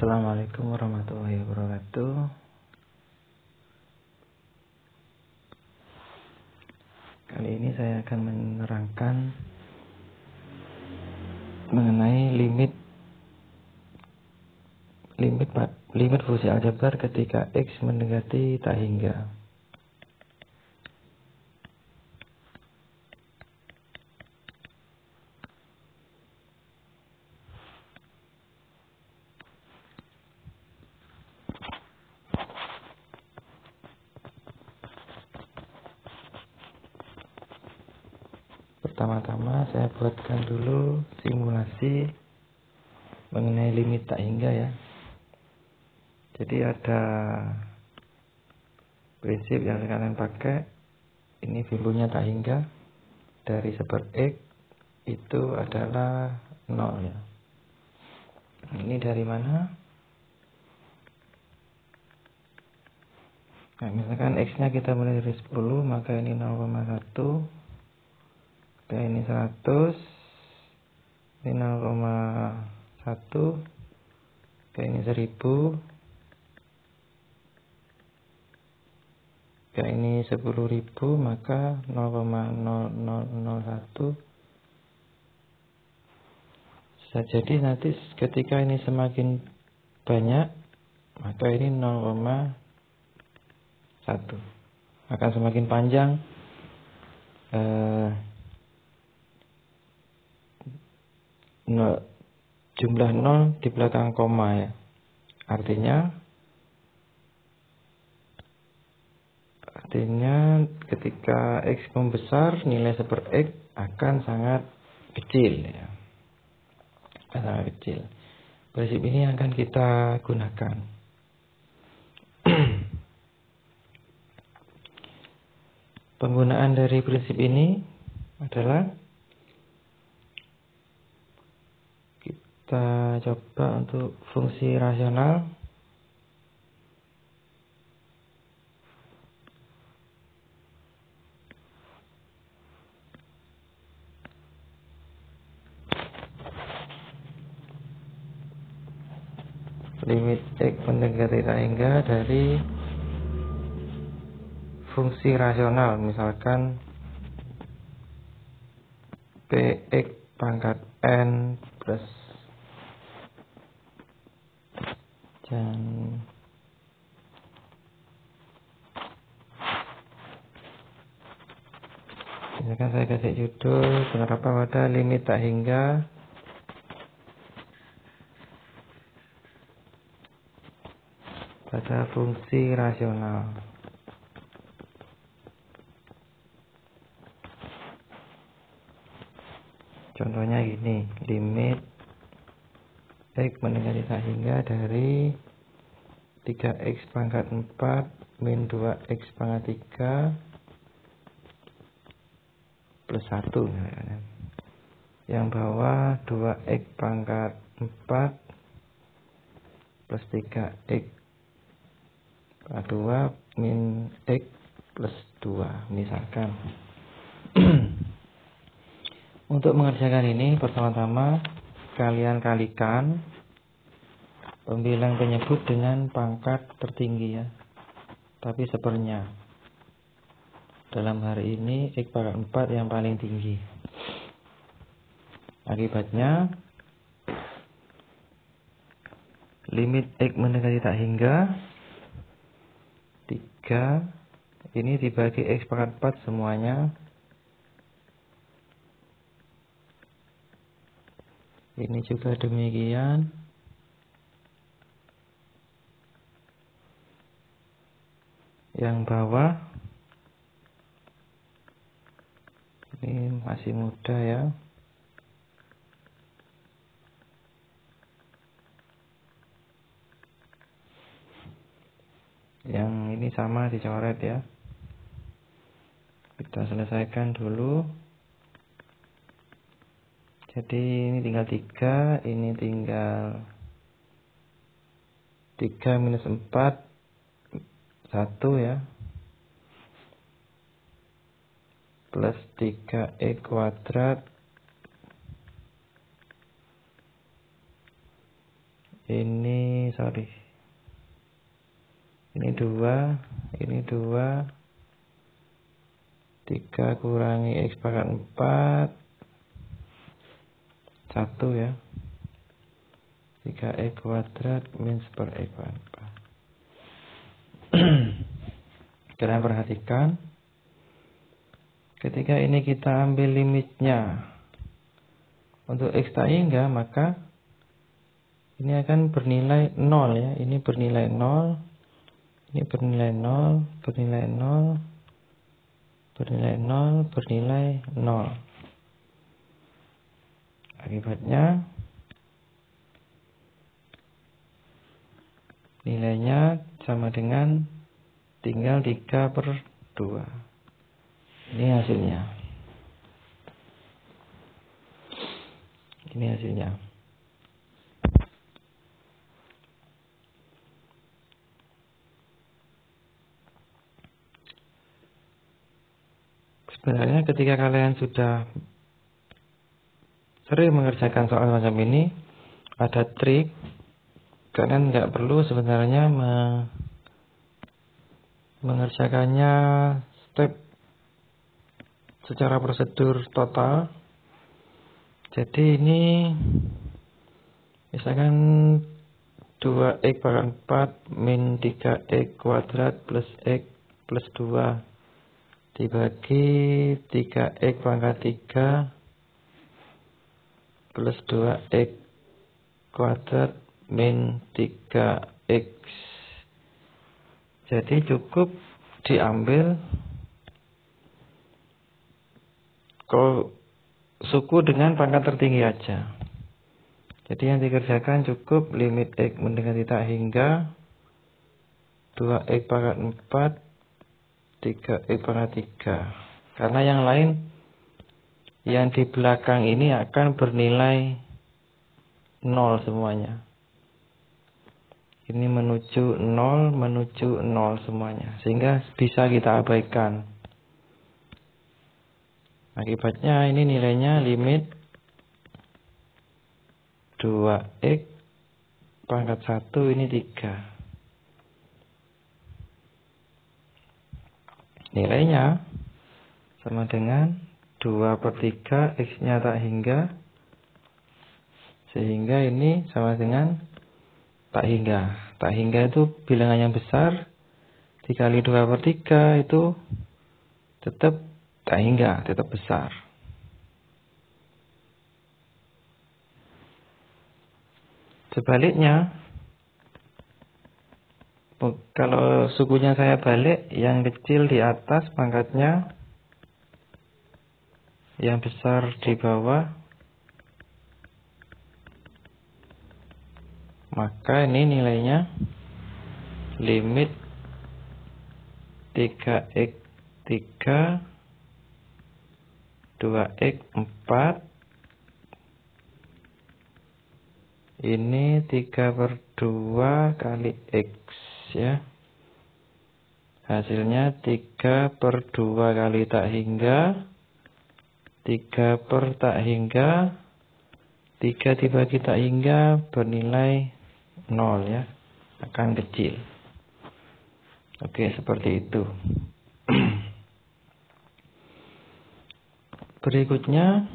Assalamualaikum warahmatullahi wabarakatuh. Kali ini saya akan menerangkan mengenai limit fungsi aljabar ketika X mendekati tak hingga. Pertama-tama saya buatkan dulu simulasi mengenai limit tak hingga ya. Jadi ada prinsip yang kalian pakai. Ini value-nya tak hingga dari sumber X itu adalah 0 ya. Ini dari mana? Nah, misalkan X-nya kita mulai dari 10, maka ini 0,1. Oke, ini 100. Ini 0,1. Oke, ini 1000. Oke, ini 10.000, maka 0,0001. Jadi nanti ketika ini semakin banyak, maka ini 0,1 akan semakin panjang. Jumlah 0 di belakang koma ya. Artinya ketika X membesar, nilai super X akan sangat kecil ya. Sangat kecil. Prinsip ini akan kita gunakan. Penggunaan dari prinsip ini adalah kita coba untuk fungsi rasional. Limit X mendekati tak hingga dari fungsi rasional, misalkan Px pangkat n plus dan misalkan saya kasih judul penerapan pada limit tak hingga pada fungsi rasional. Contohnya gini, limit X mendekati tak hingga dari 3x pangkat 4 min 2x pangkat 3 plus 1 yang bawah 2x pangkat 4 plus 3x pangkat 2 min x plus 2 misalkan. Untuk mengerjakan ini, pertama-tama kalian kalikan pembilang penyebut dengan pangkat tertinggi ya, tapi sepernya. Dalam hari ini X pangkat 4 yang paling tinggi. Akibatnya limit X mendekati tak hingga 3 ini dibagi X pangkat 4 semuanya. Ini juga demikian. Yang bawah ini masih muda ya. Yang ini sama dicoret ya. Kita selesaikan dulu. Jadi ini tinggal 3, ini tinggal 3 minus 4 1 ya, plus 3x kuadrat, ini sorry. Ini 2, ini 2. 3 kurangi X pangkat 4. 1 ya. 3X kuadrat min per X pangkat 4. Kalian perhatikan. Ketika ini kita ambil limitnya untuk X tak hingga, maka ini akan bernilai 0 ya. Ini bernilai 0. Ini bernilai 0, bernilai 0, bernilai 0, bernilai 0. Akibatnya nilainya sama dengan tinggal 3/2. Ini hasilnya. Ini hasilnya. Sebenarnya ketika kalian sudah sering mengerjakan soal macam ini, ada trik. Kalian nggak perlu sebenarnya mengerjakannya step secara prosedur total. Jadi ini misalkan 2X pangkat 4 min 3X kuadrat plus X plus 2 dibagi 3X pangkat 3 plus 2X kuadrat min 3X. Jadi cukup diambil suku dengan pangkat tertinggi aja. Jadi yang dikerjakan cukup limit X mendekati tak hingga 2X pangkat 4 3X pangkat 3. Karena yang lain yang di belakang ini akan bernilai 0 semuanya. Ini menuju 0, menuju 0 semuanya. Sehingga bisa kita abaikan. Akibatnya ini nilainya limit 2X pangkat 1 ini 3. Nilainya sama dengan 2/3 X-nya tak hingga. Sehingga ini sama dengan tak hingga. Tak hingga itu bilangan yang besar. Dikali 2/3 itu tetap tak hingga, tetap besar. Sebaliknya, kalau sukunya saya balik, yang kecil di atas pangkatnya, yang besar di bawah, maka ini nilainya limit 3X 3 2X 4 ini 3/2 kali X ya. Hasilnya 3/2 kali tak hingga 3 tak hingga 3 dibagi tak hingga bernilai 0 ya. Akan kecil. Oke, seperti itu. Berikutnya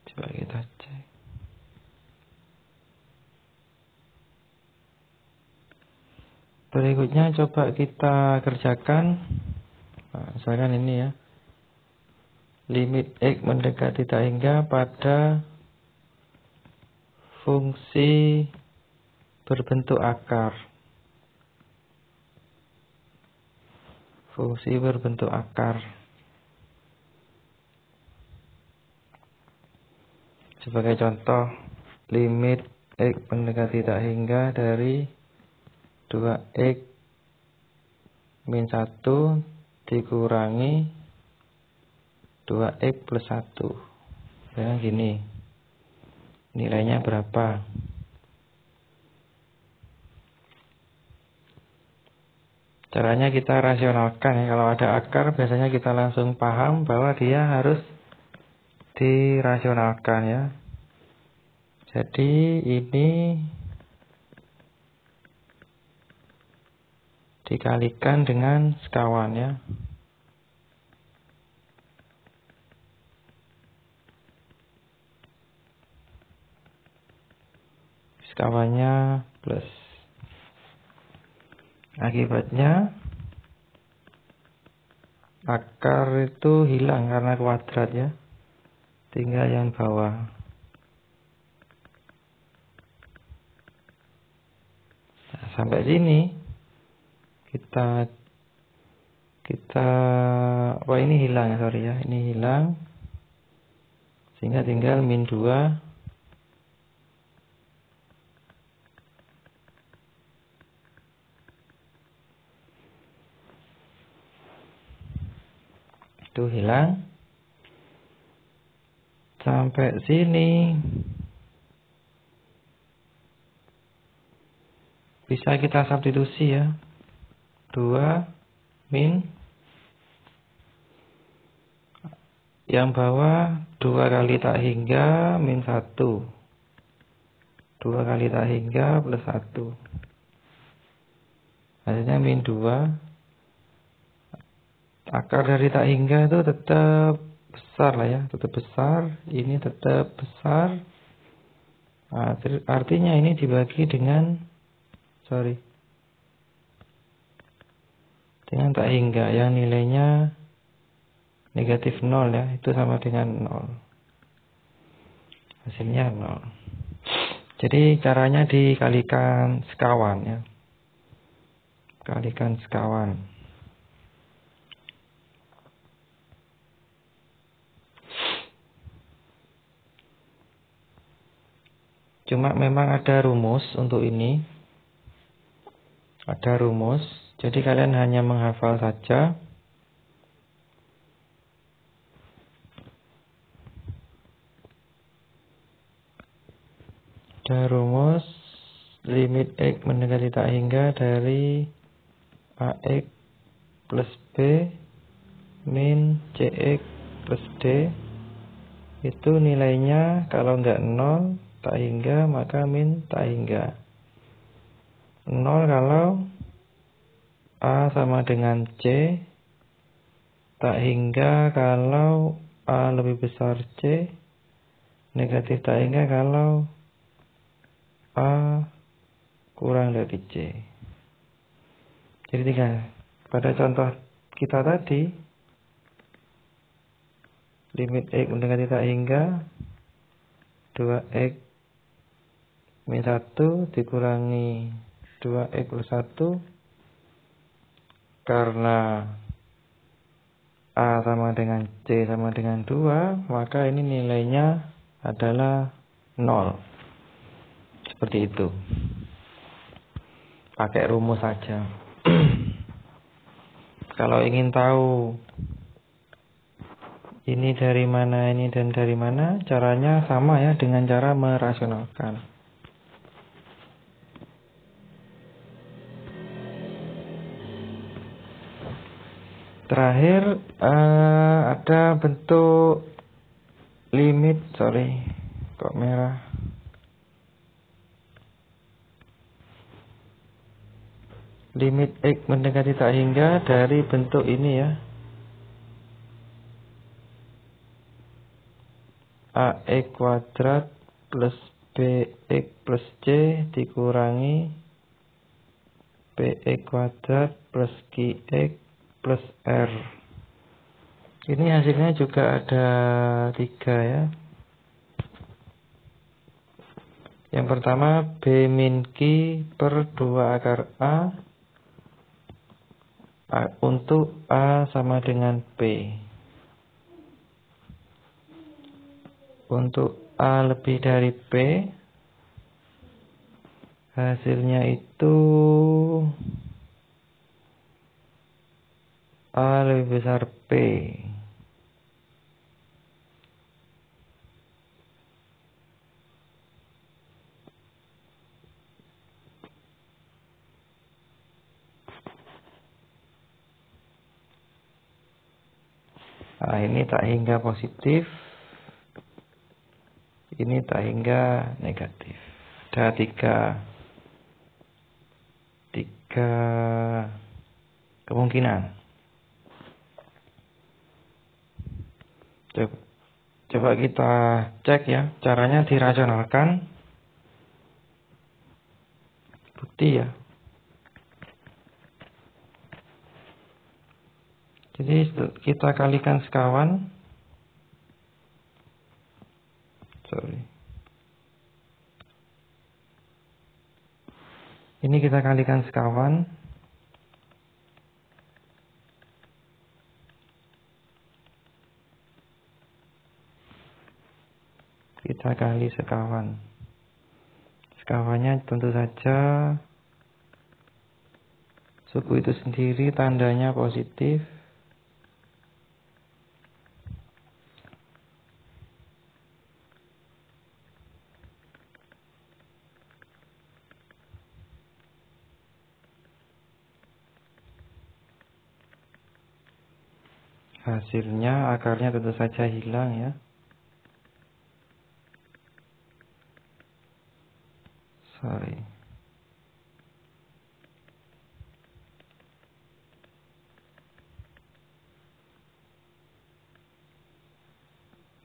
coba kita cek. Berikutnya coba kita kerjakan. Nah, misalkan ini ya. Limit X mendekati tak hingga pada fungsi berbentuk akar. Fungsi berbentuk akar. Sebagai contoh, limit X mendekati tak hingga dari 2X min 1 dikurangi 2X plus 1. Ya, gini. Nilainya berapa? Caranya kita rasionalkan ya. Kalau ada akar biasanya kita langsung paham bahwa dia harus dirasionalkan ya. Jadi ini dikalikan dengan sekawan ya. Sekawannya plus. Akibatnya akar itu hilang karena kuadrat ya. Tinggal yang bawah. Nah, sampai sini kita ini hilang ya, sorry ya. Ini hilang. Sehingga tinggal min 2. Itu hilang. Sampai sini bisa kita substitusi ya. 2 min yang bawah 2 kali tak hingga min 1. 2 kali tak hingga plus 1. Hasilnya min 2. Akar dari tak hingga itu tetap besar lah ya, tetap besar. Ini tetap besar. Nah, artinya ini dibagi dengan dengan tak hingga yang nilainya negatif 0 ya, itu sama dengan 0. Hasilnya 0. Jadi caranya dikalikan sekawan ya. Kalikan sekawan. Cuma memang ada rumus untuk ini. Ada rumus. Jadi kalian hanya menghafal saja. Ada rumus limit X mendekati tak hingga dari AX plus B min CX plus D. Itu nilainya kalau enggak 0 tak hingga maka min tak hingga. 0 kalau A sama dengan C. Tak hingga kalau A lebih besar C. Negatif tak hingga kalau A kurang dari C. Jadi pada contoh kita tadi, limit X mendekati tak hingga 2X min 1 dikurangi 2X plus 1. Karena A sama dengan C sama dengan 2, maka ini nilainya adalah 0. Seperti itu. Pakai rumus saja. Kalau ingin tahu ini dari mana, ini dan dari mana, caranya sama ya dengan cara merasionalkan. Terakhir ada bentuk limit, kok merah. Limit X mendekati tak hingga dari bentuk ini ya. AX kuadrat plus BX plus C dikurangi PX kuadrat plus QX plus R. Ini hasilnya juga ada 3 ya. Yang pertama B min Q per 2 akar A untuk A sama dengan P. Untuk A lebih dari P, hasilnya itu A lebih besar P. Nah, ini tak hingga positif. Ini tak hingga negatif. Ada tiga kemungkinan. Coba kita cek ya, caranya dirasionalkan. Bukti ya. Jadi kita kalikan sekawan. Ini kita kalikan sekawan. Kita kali sekawan. Sekawannya tentu saja suku itu sendiri tandanya positif. Hasilnya akarnya tentu saja hilang ya.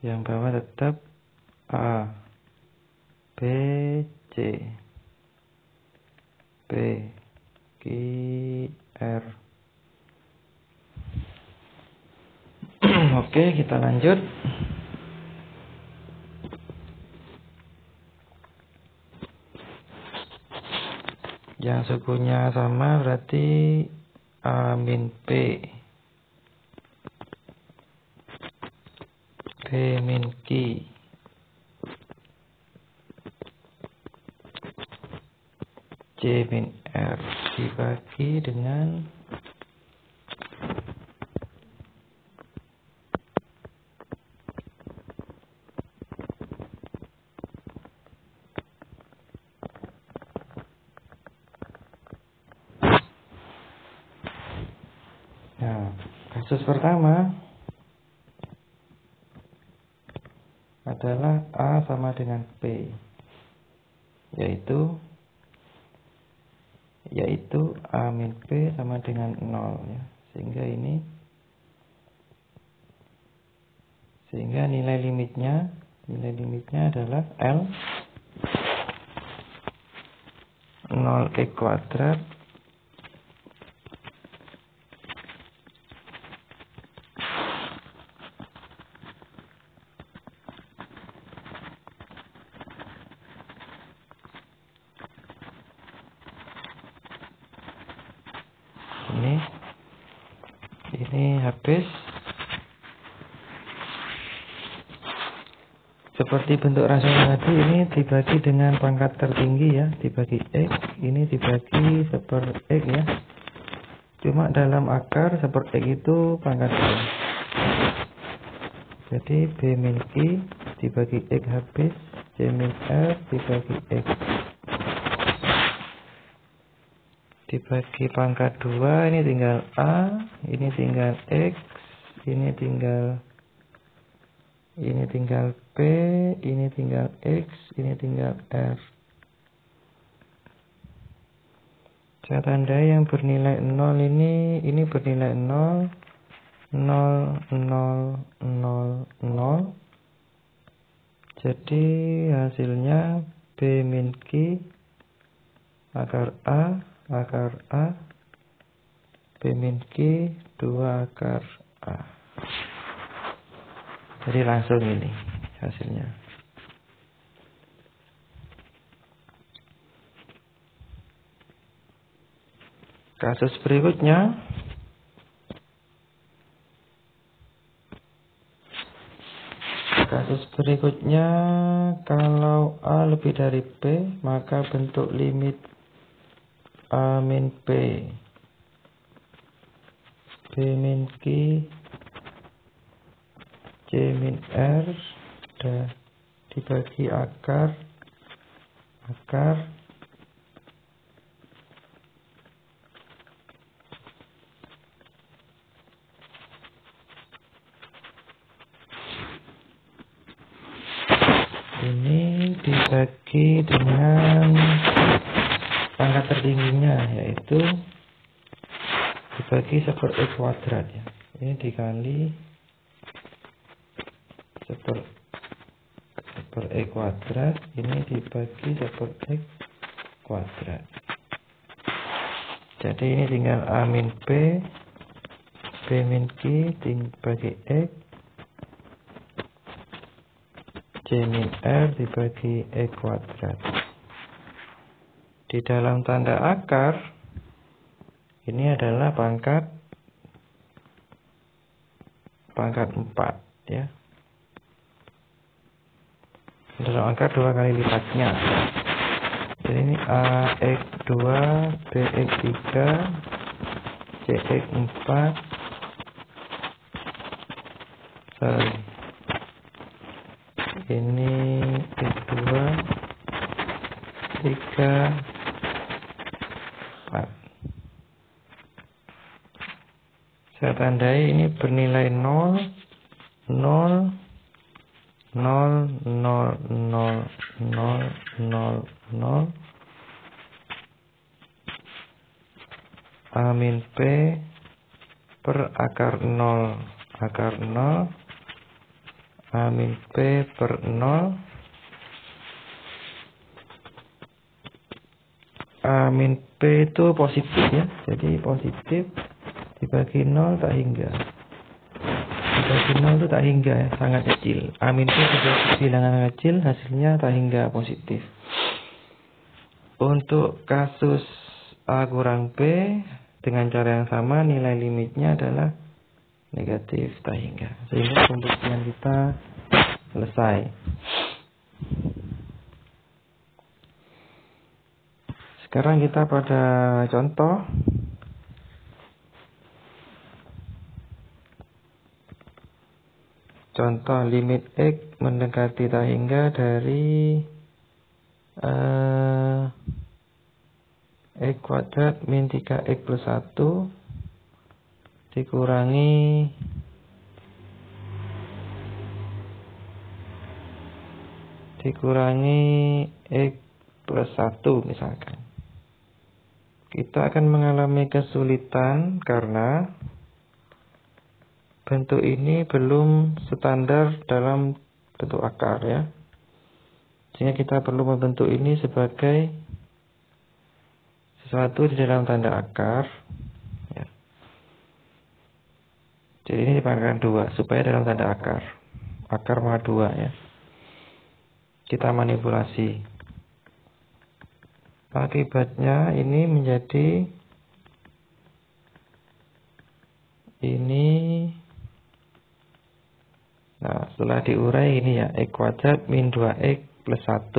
Yang bawah tetap A, B, C, P, Q, R. Oke, kita lanjut. Yang sukunya sama berarti A min P, P min Q, C min R dibagi dengan kasus pertama adalah A sama dengan P, yaitu A min P sama dengan 0 ya. Sehingga nilai limitnya adalah L 0x kuadrat ini habis seperti bentuk rasional tadi. Ini dibagi dengan pangkat tertinggi ya, dibagi X, ini dibagi seper X ya. Cuma dalam akar seper X itu pangkat 2. Jadi B min Q dibagi X habis, C min R dibagi X dibagi pangkat 2. Ini tinggal A, ini tinggal X, ini tinggal P, ini tinggal X, ini tinggal R. Saya tandai yang bernilai 0 ini bernilai 0, 0, 0, 0, 0. Jadi hasilnya B min Q akar A, B min Q 2 akar A. Jadi langsung ini hasilnya. Kasus berikutnya kalau A lebih dari P, maka bentuk limit A min P, B min Q, C min R dibagi akar ini dibagi dengan pangkat tertingginya, yaitu dibagi 1/x kuadrat ya. Ini dikali 1/x kuadrat, ini dibagi 1/x kuadrat. Jadi ini tinggal A min P, B min Q dibagi X, C min R dibagi X kuadrat. Di dalam tanda akar, ini adalah pangkat 4 ya. Dalam akar 2 kali lipatnya. Jadi ini AX2, BX3, CX4, ini X2, 3, 4. Saya tandai ini bernilai 0, 0, 0, 0, 0, 0, 0, 0, A min P per akar 0, akar 0, A min P per 0, A min P itu positif ya, jadi positif dibagi 0 tak hingga. Dibagi 0 itu tak hingga ya, sangat kecil. A min P juga bilangan kecil, hasilnya tak hingga positif. Untuk kasus A kurang P, dengan cara yang sama nilai limitnya adalah negatif tak hingga. Sehingga pembuktian kita selesai. Sekarang kita pada contoh. Contoh limit X mendekati tak hingga dari X kuadrat min 3X plus 1 dikurangi X plus 1 misalkan. Kita akan mengalami kesulitan karena bentuk ini belum standar dalam bentuk akar ya. Sehingga kita perlu membentuk ini sebagai sesuatu di dalam tanda akar ya. Jadi ini dipangkat 2 supaya dalam tanda akar maka 2 ya. Kita manipulasi. Akibatnya ini menjadi ini. Nah, setelah diurai ini ya, X kuadrat min 2X plus 1.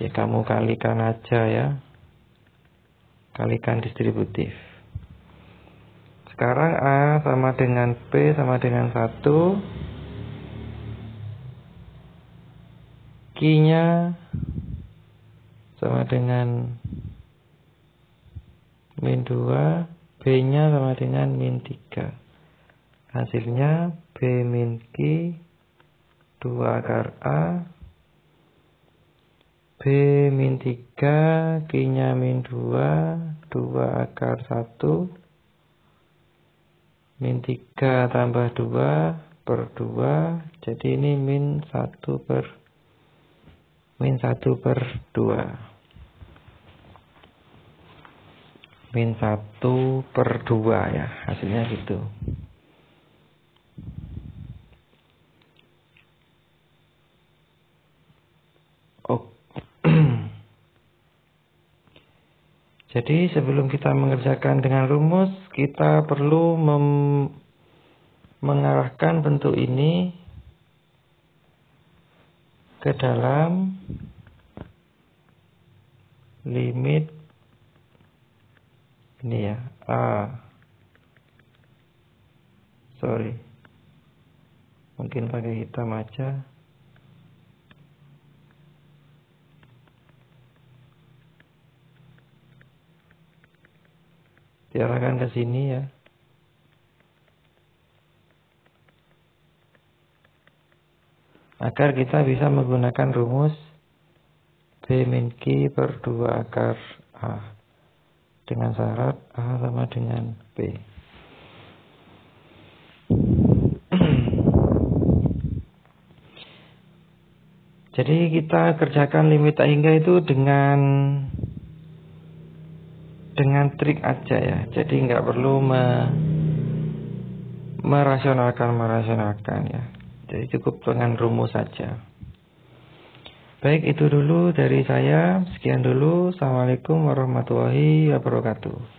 Ya, kamu kalikan aja ya. Kalikan distributif. Sekarang A sama dengan P sama dengan 1. Q-nya sama dengan min 2. B-nya sama dengan min 3. Hasilnya B min Q 2 akar A, B min 3, Q-nya min 2, 2 akar 1, min 3 tambah 2 per 2, jadi ini min 1 per 2. Min 1 per 2 ya, hasilnya gitu. Jadi sebelum kita mengerjakan dengan rumus, kita perlu mengarahkan bentuk ini ke dalam limit ini ya, mungkin pakai hitam aja. Diarahkan ke sini ya. agar kita bisa menggunakan rumus B min Q per 2 akar A dengan syarat A sama dengan B. Jadi kita kerjakan limit tak hingga itu dengan trik aja ya. Jadi nggak perlu merasionalkan ya. Jadi cukup dengan rumus saja. Baik, itu dulu dari saya. Sekian dulu. Assalamualaikum warahmatullahi wabarakatuh.